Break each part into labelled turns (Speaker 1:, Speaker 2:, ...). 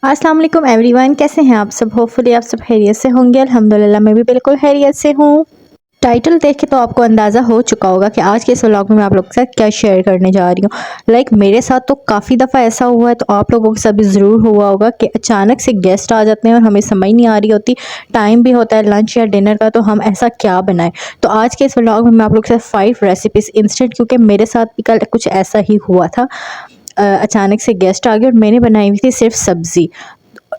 Speaker 1: अस्सलाम वालेकुम एवरीवन, कैसे हैं आप सब। होपफुली आप सब खैरियत से होंगे। अल्हम्दुलिल्लाह मैं भी बिल्कुल खैरियत से हूँ। टाइटल देख के तो आपको अंदाज़ा हो चुका होगा कि आज के इस व्लॉग में मैं आप लोगों के साथ क्या शेयर करने जा रही हूँ। मेरे साथ तो काफ़ी दफ़ा ऐसा हुआ है, तो आप लोगों के साथ भी ज़रूर हुआ होगा कि अचानक से गेस्ट आ जाते हैं और हमें समझ नहीं आ रही होती, टाइम भी होता है लंच या डिनर का, तो हम ऐसा क्या बनाएं। तो आज के इस व्लॉग में मैं आप लोगों के साथ 5 रेसिपीज़ इंस्टेंट, क्योंकि मेरे साथ भी कल कुछ ऐसा ही हुआ था। अचानक से गेस्ट आ गए और मैंने बनाई हुई थी सिर्फ सब्ज़ी।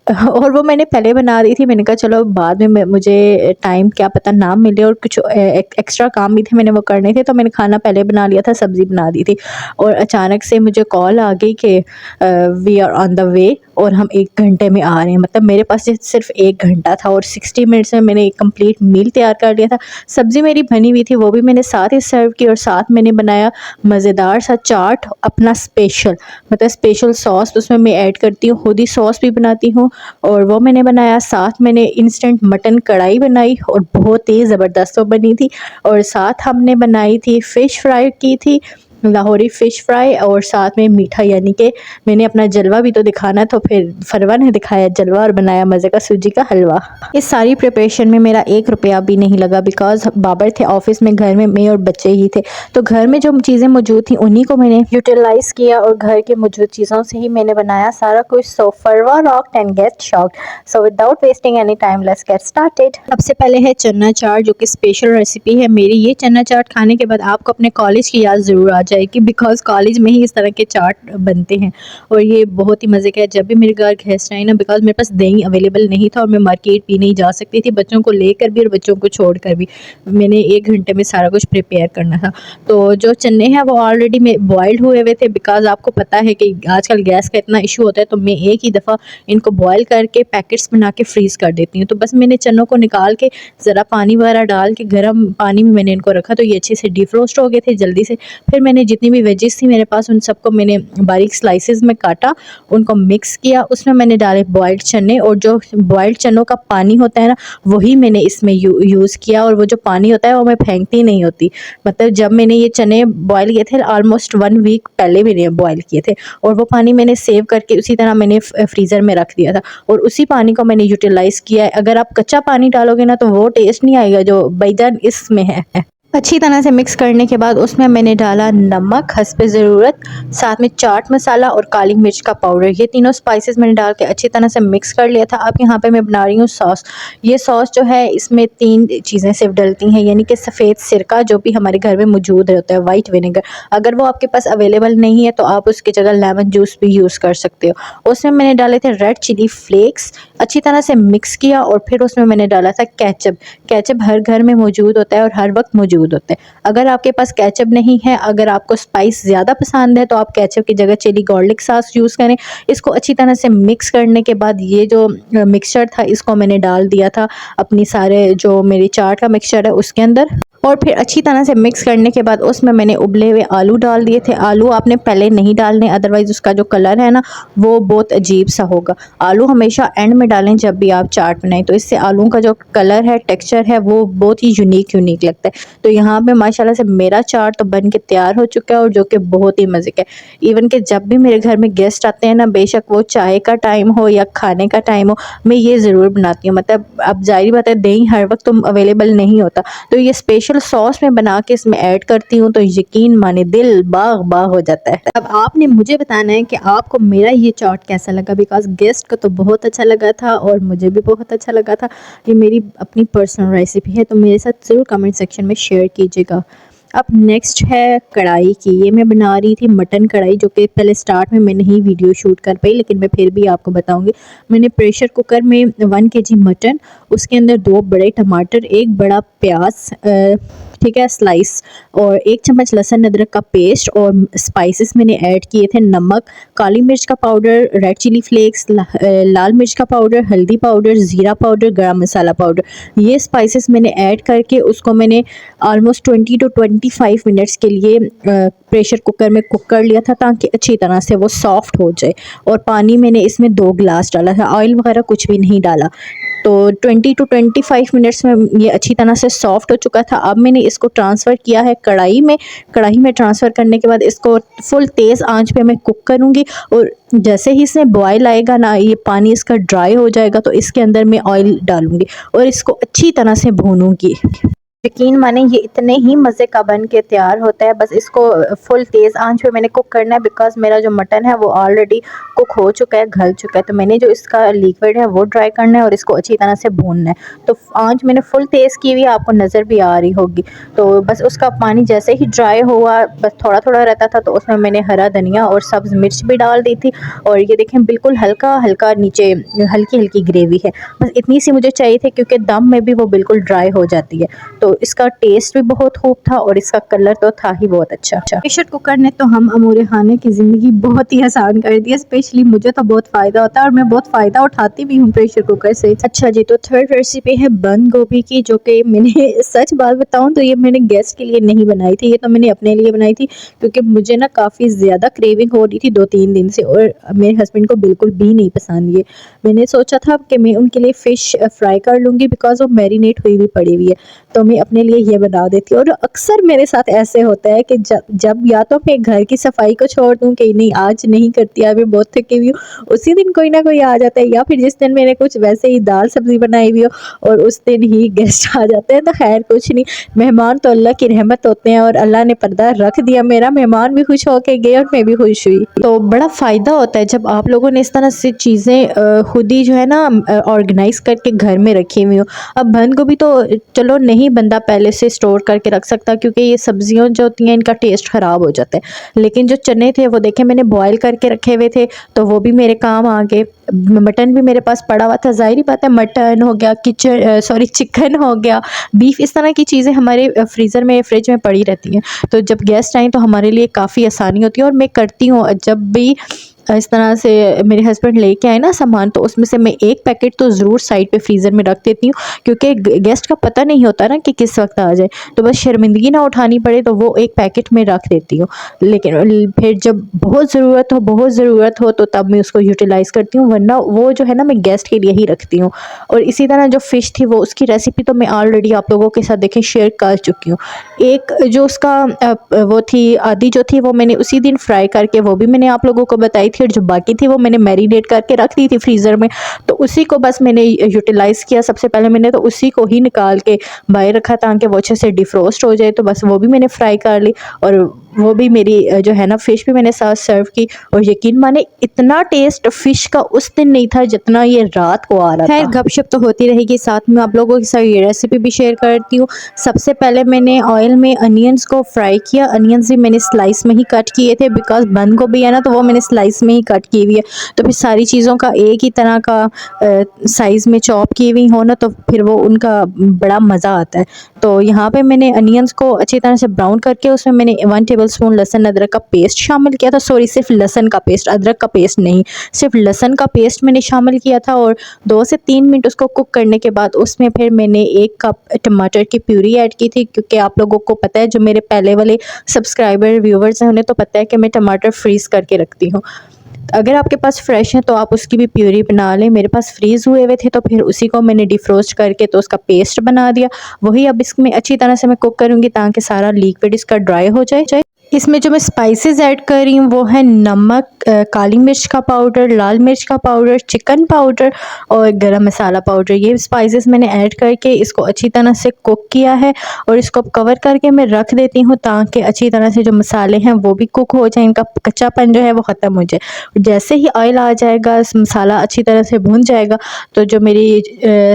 Speaker 1: और वो मैंने पहले बना दी थी। मैंने कहा चलो बाद में मुझे टाइम क्या पता ना मिले, और कुछ एक्स्ट्रा काम भी थे मैंने वो करने थे, तो मैंने खाना पहले बना लिया था, सब्ज़ी बना दी थी। और अचानक से मुझे कॉल आ गई कि we are on the way और हम 1 घंटे में आ रहे हैं। मतलब मेरे पास सिर्फ 1 घंटा था और 60 मिनट्स में मैंने एक कंप्लीट मील तैयार कर लिया था। सब्ज़ी मेरी बनी हुई थी, वो भी मैंने साथ ही सर्व की, और साथ मैंने बनाया मज़ेदार सा चाट अपना स्पेशल, मतलब स्पेशल सॉस उसमें मैं ऐड करती हूँ, खुद ही सॉस भी बनाती हूँ, और वो मैंने बनाया। साथ मैंने इंस्टेंट मटन कढ़ाई बनाई और बहुत ही ज़बरदस्त वो बनी थी। और साथ हमने बनाई थी फ़िश फ्राई की थी, लाहौरी फ़िश फ्राई, और साथ में मीठा, यानी कि मैंने अपना जलवा भी तो दिखाना, तो फिर फरवा ने दिखाया जलवा और बनाया मज़े का सूजी का हलवा। इस सारी प्रिपरेशन में मेरा 1 रुपया भी नहीं लगा, बिकॉज़ बाबर थे ऑफिस में, घर में मैं और बच्चे ही थे। तो घर में जो चीज़ें मौजूद थी उन्हीं को मैंने यूटिलाइज़ किया, और घर के मौजूद चीज़ों से ही मैंने बनाया सारा कुछ। So far we rocked and get shocked. So without wasting any time let's get started. सबसे पहले है चना चाट, जो कि स्पेशल रेसिपी है मेरी। ये चना चाट खाने के बाद आपको अपने कॉलेज की याद ज़रूर आ जाएगी, बिकॉज़ कॉलेज में ही इस तरह के चाट बनते हैं और ये बहुत ही मज़े का है। जब भी मेरे घर गेस्ट आए ना, बिकॉज़ मेरे पास दही अवेलेबल नहीं था और मैं मार्केट भी नहीं जा सकती थी, बच्चों को लेकर भी और बच्चों को छोड़कर भी। मैंने 1 घंटे में सारा कुछ प्रिपेयर करना था। तो जो चने हैं वो ऑलरेडी में बॉइल्ड हुए हुए थे, बिकॉज़ आपको पता है कि आजकल गैस का इतना इशू होता है, तो मैं एक ही दफ़ा इनको बॉयल करके पैकेट्स बना के फ्रीज़ कर देती हूँ। तो बस मैंने चनों को निकाल के ज़रा पानी वगैरह डाल के गर्म पानी में मैंने इनको रखा, तो ये अच्छे से डिफ्रोस्ट हो गए थे जल्दी से। फिर मैंने जितनी भी वेजेस थी मेरे पास उन सबको मैंने बारीक स्लाइसेस में काटा, उनको मिक्स किया, उसमें मैंने डाले बॉइल्ड चने, और जो बॉइल्ड चनों का पानी होता है ना, वही मैंने इसमें यूज़ किया। और वो जो पानी होता है वो मैं फेंकती नहीं होती। मतलब जब मैंने ये चने बॉयल किए थे ऑलमोस्ट 1 वीक पहले मैंने बॉयल किए थे, और वो पानी मैंने सेव करके उसी तरह मैंने फ्रीज़र में रख दिया था, और उसी पानी को मैंने यूटिलाइज़ किया है। अगर आप कच्चा पानी डालोगे ना, तो वो टेस्ट नहीं आएगा जो बैगन इसमें है। अच्छी तरह से मिक्स करने के बाद उसमें मैंने डाला नमक हस्बे ज़रूरत, साथ में चाट मसाला और काली मिर्च का पाउडर। ये तीनों स्पाइसेस मैंने डाल के अच्छी तरह से मिक्स कर लिया था। अब यहाँ पे मैं बना रही हूँ सॉस। ये सॉस जो है, इसमें 3 चीज़ें सिर्फ डलती हैं, यानी कि सफ़ेद सिरका जो भी हमारे घर में मौजूद रहता है, वाइट विनेगर। अगर वो आपके पास अवेलेबल नहीं है तो आप उसकी जगह लेमन जूस भी यूज़ कर सकते हो। उसमें मैंने डाले थे रेड चिली फ्लेक्स, अच्छी तरह से मिक्स किया, और फिर उसमें मैंने डाला था केचप। केचप हर घर में मौजूद होता है और हर वक्त मौजूद होते हैं। अगर आपके पास केचप नहीं है, अगर आपको स्पाइस ज़्यादा पसंद है, तो आप केचप की जगह चिली गार्लिक सॉस यूज़ करें। इसको अच्छी तरह से मिक्स करने के बाद ये जो मिक्सचर था, इसको मैंने डाल दिया था अपनी सारे जो मेरी चाट का मिक्सचर है उसके अंदर। और फिर अच्छी तरह से मिक्स करने के बाद उसमें मैंने उबले हुए आलू डाल दिए थे। आलू आपने पहले नहीं डालने, अदरवाइज़ उसका जो कलर है ना, वो बहुत अजीब सा होगा। आलू हमेशा एंड में डालें जब भी आप चाट बनाएं, तो इससे आलू का जो कलर है, टेक्सचर है, वो बहुत ही यूनिक लगता है। तो यहाँ पे माशाल्लाह से मेरा चाट तो बन के तैयार हो चुका है, और जो कि बहुत ही मज़े का है। इवन कि जब भी मेरे घर में गेस्ट आते हैं ना, बेशक वो चाय का टाइम हो या खाने का टाइम हो, मैं ये ज़रूर बनाती हूँ। मतलब अब ज़ाहिर बात है, दही हर वक्त तो अवेलेबल नहीं होता, तो ये स्पेशल सॉस में बना के इसमें ऐड करती हूँ, तो यकीन माने दिल बाग बाग हो जाता है। अब आपने मुझे बताना है कि आपको मेरा ये चाट कैसा लगा, बिकॉज गेस्ट को तो बहुत अच्छा लगा था और मुझे भी बहुत अच्छा लगा था। ये मेरी अपनी पर्सनल रेसिपी है, तो मेरे साथ ज़रूर कमेंट सेक्शन में शेयर कीजिएगा। अब नेक्स्ट है कढ़ाई की। ये मैं बना रही थी मटन कढ़ाई, जो कि पहले स्टार्ट में मैं नहीं वीडियो शूट कर पाई, लेकिन मैं फिर भी आपको बताऊंगी। मैंने प्रेशर कुकर में 1 केजी मटन, उसके अंदर 2 बड़े टमाटर, 1 बड़ा प्याज, ठीक है, स्लाइस, और 1 चम्मच लहसुन अदरक का पेस्ट, और स्पाइसेस मैंने ऐड किए थे नमक, काली मिर्च का पाउडर, रेड चिली फ्लेक्स, लाल मिर्च का पाउडर, हल्दी पाउडर, ज़ीरा पाउडर, गरम मसाला पाउडर। ये स्पाइसेस मैंने ऐड करके उसको मैंने ऑलमोस्ट 20 टू 25 मिनट्स के लिए प्रेशर कुकर में कुक कर लिया था, ताकि अच्छी तरह से वो सॉफ्ट हो जाए। और पानी मैंने इसमें 2 गिलास डाला था, ऑयल वगैरह कुछ भी नहीं डाला। तो 20 टू 25 मिनट्स में ये अच्छी तरह से सॉफ्ट हो चुका था। अब मैंने इसको ट्रांसफ़र किया है कढ़ाई में। कढ़ाई में ट्रांसफ़र करने के बाद इसको फुल तेज़ आंच पे मैं कुक करूँगी और जैसे ही इसमें बॉयल आएगा ना, ये पानी इसका ड्राई हो जाएगा तो इसके अंदर मैं ऑयल डालूँगी और इसको अच्छी तरह से भूनूँगी। यकीन माने ये इतने ही मज़े का बन के तैयार होता है। बस इसको फुल तेज़ आंच पे मैंने कुक करना है, बिकॉज़ मेरा जो मटन है वो ऑलरेडी कुक हो चुका है, गल चुका है। तो मैंने जो इसका लिक्विड है वो ड्राई करना है और इसको अच्छी तरह से भूनना है। तो आंच मैंने फुल तेज़ की हुई है, आपको नज़र भी आ रही होगी। तो बस उसका पानी जैसे ही ड्राई हुआ, बस थोड़ा-थोड़ा रहता था, तो उसमें मैंने हरा धनिया और सब्ज़ मिर्च भी डाल दी थी। और ये देखें बिल्कुल हल्का-हल्का नीचे हल्की-हल्की ग्रेवी है। बस इतनी सी मुझे चाहिए थी, क्योंकि दम में भी वो बिल्कुल ड्राई हो जाती है। तो इसका टेस्ट भी बहुत खूब था और इसका कलर तो था ही बहुत अच्छा। प्रेशर कुकर ने तो हम अमूरे खाने की ज़िंदगी बहुत ही आसान कर दी है। स्पेशली मुझे तो बहुत फ़ायदा होता है और मैं बहुत फ़ायदा उठाती भी हूँ प्रेशर कुकर से। अच्छा जी, तो थर्ड रेसिपी है बंद गोभी की, जो कि मैंने सच बात बताऊँ तो ये मैंने गेस्ट के लिए नहीं बनाई थी, ये तो मैंने अपने लिए बनाई थी, क्योंकि मुझे ना काफ़ी ज़्यादा क्रेविंग हो रही थी 2-3 दिन से और मेरे हस्बैंड को बिल्कुल भी नहीं पसंद ये। मैंने सोचा था कि मैं उनके लिए फ़िश फ्राई कर लूँगी, बिकॉज़ वो मैरिनेट हुई पड़ी हुई है, तो मैं अपने लिए ये बना देती हूँ। और अक्सर मेरे साथ ऐसे होता है कि जब या तो मैं घर की सफाई को छोड़ दूँ कि नहीं आज नहीं करती, आज मैं बहुत थकी हुई हूँ, उसी दिन कोई ना कोई आ जाता है, या फिर जिस दिन मैंने कुछ वैसे ही दाल सब्ज़ी बनाई हुई हो और उस दिन ही गेस्ट आ जाते हैं। तो खैर कुछ नहीं, मेहमान तो अल्लाह की रहमत होते हैं और अल्लाह ने पर्दा रख दिया मेरा, मेहमान भी खुश होके गए और मैं भी खुश हुई। तो बड़ा फ़ायदा होता है जब आप लोगों ने इस तरह से चीज़ें खुद ही जो है ना ऑर्गेनाइज़ करके घर में रखी हुई हो। अब बंद गोभी तो चलो नहीं बंदा पहले से स्टोर करके रख सकता, क्योंकि ये सब्जियां जो होती हैं इनका टेस्ट ख़राब हो जाता है। लेकिन जो चने थे वो देखे मैंने बॉयल करके रखे हुए थे, तो वो भी मेरे काम आ गए। मटन भी मेरे पास पड़ा हुआ था, ज़ाहिर बात है मटन हो गया, चिकन हो गया, बीफ, इस तरह की चीज़ें हमारे फ्रीज़र में फ्रिज में पड़ी रहती हैं। तो जब गेस्ट आएँ तो हमारे लिए काफ़ी आसानी होती है। और मैं करती हूँ जब भी इस तरह से मेरे हस्बैंड लेके आए ना सामान, तो उसमें से मैं एक पैकेट तो ज़रूर साइड पे फ्रीज़र में रख देती हूँ, क्योंकि गेस्ट का पता नहीं होता ना कि किस वक्त आ जाए, तो बस शर्मिंदगी ना उठानी पड़े, तो वो एक पैकेट में रख देती हूँ। लेकिन फिर जब बहुत ज़रूरत हो तो तब मैं उसको यूटिलाइज़ करती हूँ, वरना वो जो है ना मैं गेस्ट के लिए ही रखती हूँ। और इसी तरह जो फ़िश थी वो उसकी रेसिपी तो मैं ऑलरेडी आप लोगों के साथ देखें शेयर कर चुकी हूँ। एक जो उसका वो थी आधी जो थी वो मैंने उसी दिन फ्राई करके वो भी मैंने आप लोगों को बताई थी, और जो बाकी थी वो मैंने मैरिनेट करके रख दी थी फ्रीज़र में। तो उसी को बस मैंने यूटिलाइज़ किया। सबसे पहले मैंने तो उसी को ही निकाल के बाहर रखा ताकि वो अच्छे से डिफ्रोस्ट हो जाए, तो बस वो भी मैंने फ्राई कर ली और वो भी मेरी जो है ना फ़िश भी मैंने साथ सर्व की। और यकीन माने इतना टेस्ट फ़िश का उस दिन नहीं था जितना ये रात को आ रहा था। खैर गपशप तो होती रहेगी, साथ में आप लोगों के साथ ये रेसिपी भी शेयर करती हूँ। सबसे पहले मैंने ऑयल में अनियंस को फ्राई किया। अनियंस भी मैंने स्लाइस में ही कट किए थे, बिकॉज बंद गोभी है ना तो वो मैंने स्लाइस में ही कट की हुई है। तो फिर सारी चीज़ों का एक ही तरह का साइज़ में चॉप की हुई हो ना, तो फिर वो उनका बड़ा मज़ा आता है। तो यहाँ पे मैंने अनियंस को अच्छी तरह से ब्राउन करके उसमें मैंने 1 टेबलस्पून लहसुन अदरक का पेस्ट शामिल किया था। सॉरी, सिर्फ लहसुन का पेस्ट, अदरक का पेस्ट नहीं, सिर्फ लहसुन का पेस्ट मैंने शामिल किया था। और 2 से 3 मिनट उसको कुक करने के बाद उसमें फिर मैंने 1 कप टमाटर की प्यूरी ऐड की थी, क्योंकि आप लोगों को पता है, जो मेरे पहले वाले सब्सक्राइबर व्यूवर्स हैं उन्हें तो पता है कि मैं टमाटर फ्रीज़ करके रखती हूँ। अगर आपके पास फ्रेश है तो आप उसकी भी प्यूरी बना लें। मेरे पास फ्रीज़ हुए हुए थे तो फिर उसी को मैंने डिफ्रोस्ट करके तो उसका पेस्ट बना दिया। वही अब इसमें अच्छी तरह से मैं कुक करूँगी ताकि सारा लिक्विड इसका ड्राई हो जाए। इसमें जो मैं स्पाइसेस ऐड कर रही हूँ वो है नमक, काली मिर्च का पाउडर, लाल मिर्च का पाउडर, चिकन पाउडर और गरम मसाला पाउडर। ये स्पाइसेस मैंने ऐड करके इसको अच्छी तरह से कुक किया है और इसको कवर करके मैं रख देती हूँ ताकि अच्छी तरह से जो मसाले हैं वो भी कुक हो जाए, इनका कच्चापन जो है वो ख़त्म हो जाए। जैसे ही ऑयल आ जाएगा, मसाला अच्छी तरह से भुन जाएगा, तो जो मेरी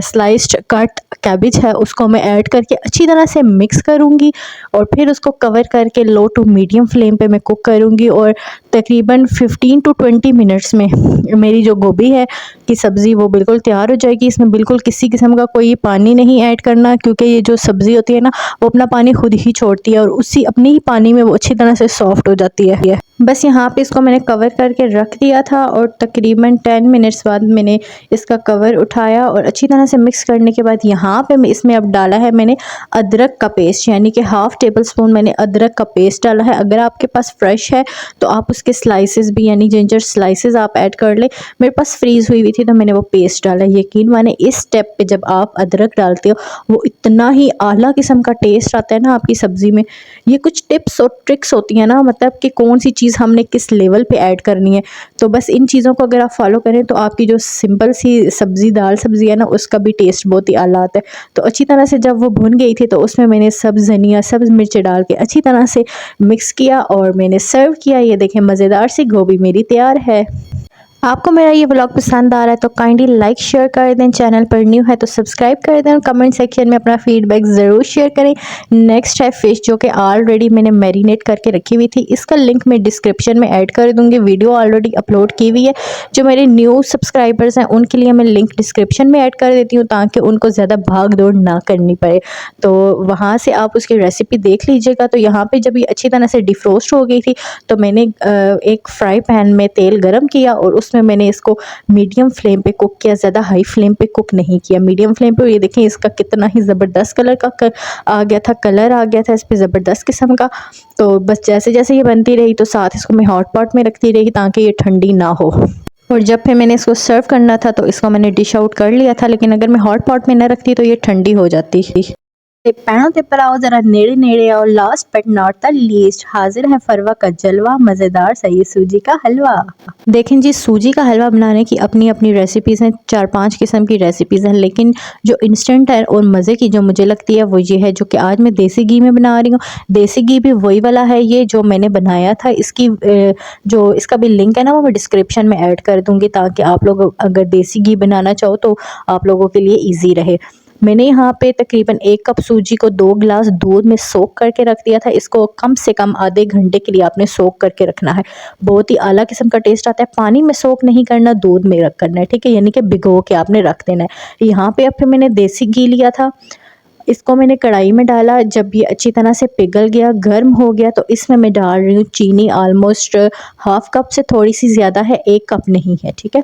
Speaker 1: स्लाइस्ड कट कैबेज है उसको मैं ऐड करके अच्छी तरह से मिक्स करूँगी और फिर उसको कवर करके लो टू मीडियम फ्लेम पे मैं कुक करूँगी। और तकरीबन 15 टू 20 मिनट्स में मेरी जो गोभी है की सब्ज़ी वो बिल्कुल तैयार हो जाएगी। इसमें बिल्कुल किसी किस्म का कोई पानी नहीं ऐड करना, क्योंकि ये जो सब्ज़ी होती है ना वो अपना पानी खुद ही छोड़ती है और उसी अपने ही पानी में वो अच्छी तरह से सॉफ्ट हो जाती है। बस यहाँ पे इसको मैंने कवर करके रख दिया था और तकरीबन 10 मिनट्स बाद मैंने इसका कवर उठाया और अच्छी तरह से मिक्स करने के बाद यहाँ पे मैं इसमें अब डाला है मैंने अदरक का पेस्ट, यानी कि 1/2 टेबल स्पून मैंने अदरक का पेस्ट डाला है। अगर आपके पास फ्रेश है तो आप के स्लाइसेस भी, यानी जिंजर स्लाइसेस आप ऐड कर ले। मेरे पास फ्रीज़ हुई थी तो मैंने वो पेस्ट डाला। यकीन माने इस स्टेप पे जब आप अदरक डालते हो वो इतना ही आला किस्म का टेस्ट आता है ना आपकी सब्ज़ी में। ये कुछ टिप्स और ट्रिक्स होती हैं ना, मतलब कि कौन सी चीज़ हमने किस लेवल पे ऐड करनी है। तो बस इन चीज़ों को अगर आप फॉलो करें तो आपकी जो सिंपल सी सब्ज़ी दाल सब्ज़ी है ना उसका भी टेस्ट बहुत ही आला आता है। तो अच्छी तरह से जब वो भुन गई थी तो उसमें मैंने सब्ज़ धनिया सब्ज़ मिर्च डाल के अच्छी तरह से मिक्स किया और मैंने सर्व किया। ये देखें मज़ेदार सी गोभी मेरी तैयार है। आपको मेरा ये व्लॉग पसंद आ रहा है तो काइंडली लाइक शेयर कर दें, चैनल पर न्यू है तो सब्सक्राइब कर दें और कमेंट सेक्शन में अपना फीडबैक ज़रूर शेयर करें। नेक्स्ट है फ़िश, जो कि ऑलरेडी मैंने मैरिनेट करके रखी हुई थी। इसका लिंक मैं डिस्क्रिप्शन में ऐड कर दूँगी। वीडियो ऑलरेडी अपलोड की हुई है। जो मेरे न्यू सब्सक्राइबर्स हैं उनके लिए मैं लिंक डिस्क्रिप्शन में ऐड कर देती हूँ ताकि उनको ज़्यादा भाग दौड़ ना करनी पड़े। तो वहाँ से आप उसकी रेसिपी देख लीजिएगा। तो यहाँ पर जब ये अच्छी तरह से डिफ्रोस्ट हो गई थी तो मैंने एक फ्राई पैन में तेल गर्म किया और उसमें मैंने इसको मीडियम फ्लेम पे कुक किया, ज़्यादा हाई फ्लेम पे कुक नहीं किया, मीडियम फ्लेम पे। ये देखें इसका कितना ही ज़बरदस्त कलर का आ गया था, कलर आ गया था इस पर ज़बरदस्त किस्म का। तो बस जैसे जैसे ये बनती रही तो साथ इसको मैं हॉट पॉट में रखती रही ताकि ये ठंडी ना हो। और जब फिर मैंने इसको सर्व करना था तो इसको मैंने डिश आउट कर लिया था, लेकिन अगर मैं हॉट पॉट में न रखती तो ये ठंडी हो जाती। पैनों ते पर आओ ज़रा नेड़े नेड़े आओ। Last but not the least, हाजिर है फरवा का जलवा, मज़ेदार सा ये सूजी का हलवा। देखें जी, सूजी का हलवा बनाने की अपनी अपनी रेसिपीज़ हैं, 4-5 किस्म की रेसिपीज़ हैं, लेकिन जो इंस्टेंट है और मज़े की जो मुझे लगती है वो ये है जो कि आज मैं देसी घी में बना रही हूँ। देसी घी भी वही वाला है ये जो मैंने बनाया था। इसकी जो इसका भी लिंक है ना वो मैं डिस्क्रिप्शन में ऐड कर दूँगी ताकि आप लोग अगर देसी घी बनाना चाहो तो आप लोगों के लिए ईजी रहे। मैंने यहाँ पे तकरीबन 1 कप सूजी को 2 गिलास दूध में सोक करके रख दिया था। इसको कम से कम आधे घंटे के लिए आपने सोक करके रखना है। बहुत ही आला किस्म का टेस्ट आता है। पानी में सोक नहीं करना, दूध में रख करना है, ठीक है, यानी कि भिगो के आपने रख देना है। यहाँ पे अब फिर मैंने देसी घी लिया था, इसको मैंने कढ़ाई में डाला। जब ये अच्छी तरह से पिघल गया, गर्म हो गया, तो इसमें मैं डाल रही हूँ चीनी। ऑलमोस्ट हाफ कप से थोड़ी सी ज़्यादा है, 1 कप नहीं है, ठीक है।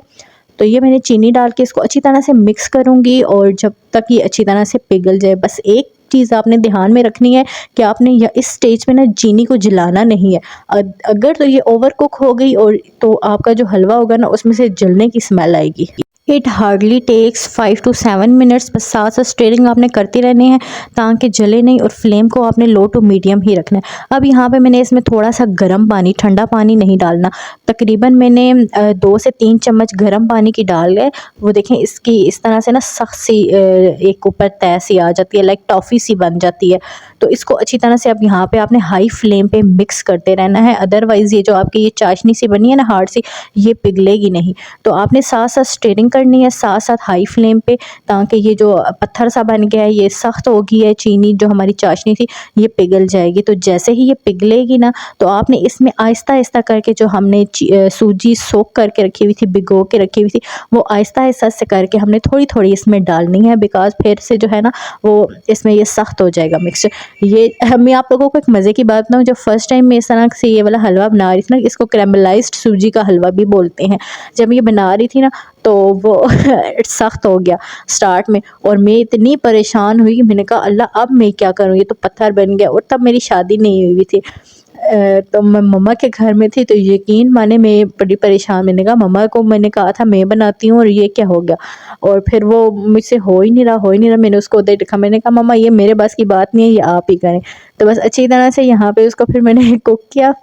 Speaker 1: तो ये मैंने चीनी डाल के इसको अच्छी तरह से मिक्स करूँगी और जब तक ये अच्छी तरह से पिघल जाए। बस एक चीज़ आपने ध्यान में रखनी है कि आपने या इस स्टेज में ना चीनी को जलाना नहीं है। अगर तो ये ओवर कुक हो गई और तो आपका जो हलवा होगा ना उसमें से जलने की स्मेल आएगी। It hardly takes 5 to 7 minutes. बस साथ साथ स्टीयरिंग आपने करती रहनी है ताकि जले नहीं, और फ्लेम को आपने लो टू मीडियम ही रखना है। अब यहाँ पे मैंने इसमें थोड़ा सा गर्म पानी, ठंडा पानी नहीं डालना, तकरीबन मैंने 2 से 3 चम्मच गर्म पानी की डाल है। वो देखें इसकी इस तरह से ना सख्त सी एक ऊपर तय सी आ जाती है, लाइक टॉफ़ी सी बन जाती है। तो इसको अच्छी तरह से अब यहाँ पे आपने हाई फ्लेम पे मिक्स करते रहना है, अदरवाइज़ ये जो आपकी ये चाशनी सी बनी है ना हार्ड सी, ये पिघलेगी नहीं। तो आपने साथ साथ स्टीयरिंग करनी है, साथ साथ हाई फ्लेम पे, ताकि ये जो पत्थर सा बन गया है ये सख्त हो गई है चीनी, जो हमारी चाशनी थी ये पिघल जाएगी। तो जैसे ही ये पिघलेगी ना तो आपने इसमें आहिस्ता आहिस्ता करके जो हमने सूजी सोक करके रखी हुई थी, भिगो के रखी हुई थी, वो आहिस्ता आहिस्ता से करके हमने थोड़ी थोड़ी इसमें डालनी है, बिकॉज फिर से जो है ना वो इसमें ये सख्त हो जाएगा मिक्सचर। ये मैं आप लोगों को एक मज़े की बात बताऊँ, जब फर्स्ट टाइम मैं इस तरह से ये वाला हलवा बना रही थी ना, इसको कैरेमलाइज्ड सूजी का हलवा भी बोलते हैं, जब ये बना रही थी ना तो वो सख्त हो गया स्टार्ट में, और मैं इतनी परेशान हुई, मैंने कहा अल्लाह अब मैं क्या करूँ, ये तो पत्थर बन गया। और तब मेरी शादी नहीं हुई थी, तो मैं मम्मा के घर में थी। तो यकीन माने मैं बड़ी परेशान, मैंने कहा मम्मा को, मैंने कहा था मैं बनाती हूँ और ये क्या हो गया। और फिर वो मुझसे हो ही नहीं रहा। मैंने उसको उधर देखा, मैंने कहा मम्मा ये मेरे बस की बात नहीं है, ये आप ही करें। तो बस अच्छी तरह से यहाँ पे उसको फिर मैंने कुक किया,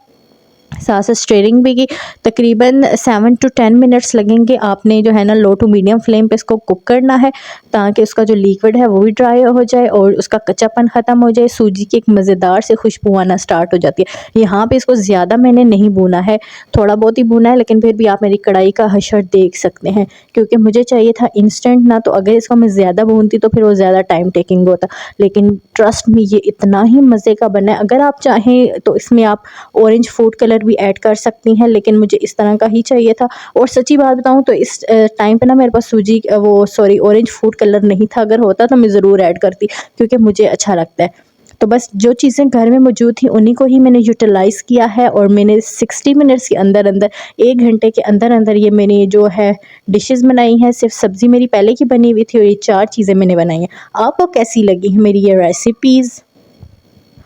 Speaker 1: साथ साथ स्टीयरिंग भी की। तकरीबन 7 to 10 मिनट्स लगेंगे। आपने जो है ना लो टू मीडियम फ्लेम पे इसको कुक करना है ताकि उसका जो लिक्विड है वो भी ड्राई हो जाए और उसका कच्चापन ख़त्म हो जाए। सूजी की एक मज़ेदार से खुशबू आना स्टार्ट हो जाती है। यहाँ पे इसको ज़्यादा मैंने नहीं भूना है, थोड़ा बहुत ही भूना है, लेकिन फिर भी आप मेरी कढ़ाई का हशर देख सकते हैं, क्योंकि मुझे चाहिए था इंस्टेंट ना। तो अगर इसको मैं ज़्यादा भूनती तो फिर वो ज़्यादा टाइम टेकिंग होता, लेकिन ट्रस्ट में ये इतना ही मज़े का बना है। अगर आप चाहें तो इसमें आप ऑरेंज फूड कलर भी ऐड कर सकती हैं, लेकिन मुझे इस तरह का ही चाहिए था। और सच्ची बात बताऊं तो इस टाइम पे ना मेरे पास ऑरेंज फूड कलर नहीं था। अगर होता तो मैं ज़रूर ऐड करती, क्योंकि मुझे अच्छा लगता है। तो बस जो चीज़ें घर में मौजूद थी उन्हीं को ही मैंने यूटिलाइज़ किया है, और मैंने 60 मिनट्स के अंदर अंदर, 1 घंटे के अंदर अंदर ये मैंने जो है डिशेस बनाई हैं। सिर्फ सब्ज़ी मेरी पहले की बनी हुई थी और ये 4 चीज़ें मैंने बनाई हैं। आपको कैसी लगी है मेरी ये रेसिपीज़?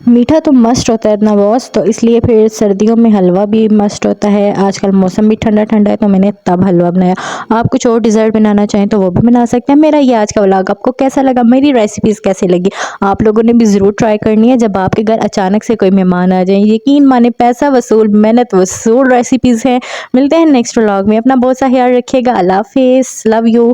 Speaker 1: मीठा तो मस्त होता है इतना बॉस, तो इसलिए फिर सर्दियों में हलवा भी मस्त होता है। आजकल मौसम भी ठंडा ठंडा है तो मैंने तब हलवा बनाया। आप कुछ और डिज़र्ट बनाना चाहें तो वो भी बना सकते हैं। मेरा ये आज का व्लॉग आपको कैसा लगा, मेरी रेसिपीज़ कैसी लगी, आप लोगों ने भी ज़रूर ट्राई करनी है जब आपके घर अचानक से कोई मेहमान आ जाए। यकीन माने पैसा वसूल, मेहनत वसूल रेसिपीज़ हैं। मिलते हैं नेक्स्ट व्लॉग में। अपना बहुत सा ख्याल रखिएगा। अल्लाह हाफिज़, लव यू।